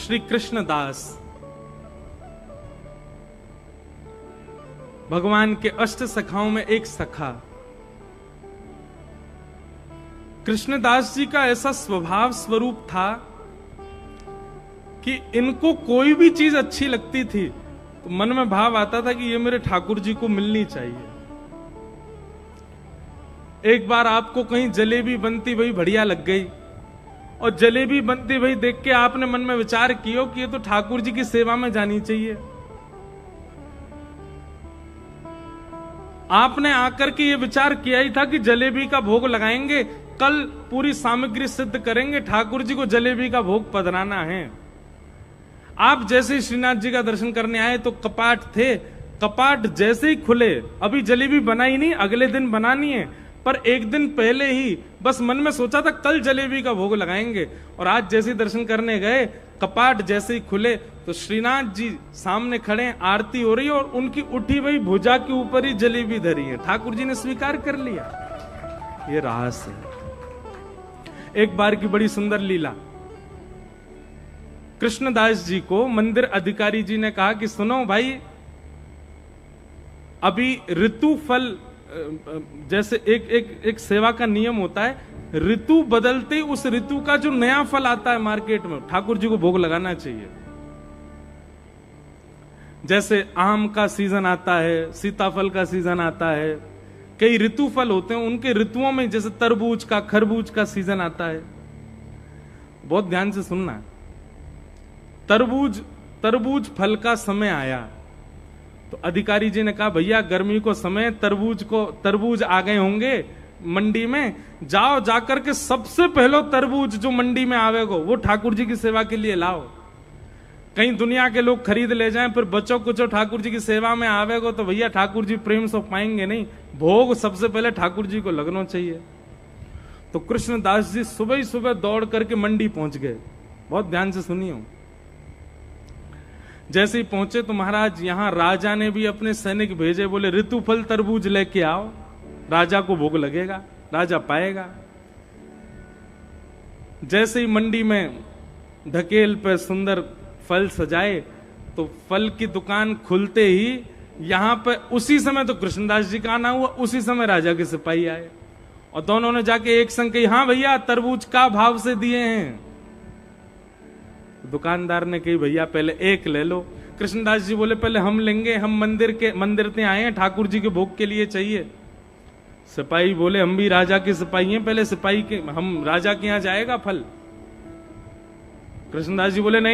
श्री कृष्णदास भगवान के अष्ट सखाओं में एक सखा। कृष्णदास जी का ऐसा स्वभाव स्वरूप था कि इनको कोई भी चीज अच्छी लगती थी तो मन में भाव आता था कि ये मेरे ठाकुर जी को मिलनी चाहिए। एक बार आपको कहीं जलेबी बनती भाई बढ़िया लग गई और जलेबी बनती भाई देख के आपने मन में विचार किया कि ये तो ठाकुर जी की सेवा में जानी चाहिए। आपने आकर के ये विचार किया ही था कि जलेबी का भोग लगाएंगे, कल पूरी सामग्री सिद्ध करेंगे, ठाकुर जी को जलेबी का भोग पधराना है। आप जैसे ही श्रीनाथ जी का दर्शन करने आए तो कपाट थे, कपाट जैसे ही खुले, अभी जलेबी बनाई नहीं, अगले दिन बनानी है, पर एक दिन पहले ही बस मन में सोचा था कल जलेबी का भोग लगाएंगे। और आज जैसे ही दर्शन करने गए, कपाट जैसे ही खुले तो श्रीनाथ जी सामने खड़े, आरती हो रही है और उनकी उठी हुई भुजा के ऊपर ही जलेबी धरी है। ठाकुर जी ने स्वीकार कर लिया। ये रहस्य है। एक बार की बड़ी सुंदर लीला, कृष्णदास जी को मंदिर अधिकारी जी ने कहा कि सुनो भाई, अभी ऋतु फल, जैसे एक सेवा का नियम होता है, ऋतु बदलते उस ऋतु का जो नया फल आता है मार्केट में, ठाकुर जी को भोग लगाना चाहिए। जैसे आम का सीजन आता है, सीताफल का सीजन आता है, कई ऋतु फल होते हैं, उनके ऋतुओं में जैसे तरबूज का, खरबूज का सीजन आता है। बहुत ध्यान से सुनना। तरबूज फल का समय आया तो अधिकारी जी ने कहा भैया गर्मी को समय, तरबूज आ गए होंगे मंडी में, जाओ जाकर के सबसे पहले तरबूज जो मंडी में आवेगो वो ठाकुर जी की सेवा के लिए लाओ। कहीं दुनिया के लोग खरीद ले जाएं, फिर बच्चों कुछ ठाकुर जी की सेवा में आवेगो तो भैया ठाकुर जी प्रेम से पाएंगे नहीं, भोग सबसे पहले ठाकुर जी को लगना चाहिए। तो कृष्णदास जी सुबह ही सुबह दौड़ करके मंडी पहुंच गए। बहुत ध्यान से सुनिए। जैसे ही पहुंचे तो महाराज यहां राजा ने भी अपने सैनिक भेजे, बोले ऋतुफल तरबूज लेके आओ, राजा को भोग लगेगा, राजा पाएगा। जैसे ही मंडी में ढकेल पे सुंदर फल सजाए तो फल की दुकान खुलते ही यहां पे उसी समय तो कृष्णदास जी का आना हुआ, उसी समय राजा के सिपाही आए और दोनों ने जाके एक संग कही, हाँ भैया तरबूज का भाव से दिए हैं। दुकानदार ने कही भैया पहले एक ले लो। कृष्णदास जी बोले पहले हम लेंगे, हम मंदिर से आए हैं, ठाकुर जी के भोग के लिए चाहिए। सिपाही बोले हम भी राजा के सिपाही हैं, पहले सिपाही के, हम राजा के यहां जाएगा फल। कृष्णदास जी बोले नहीं।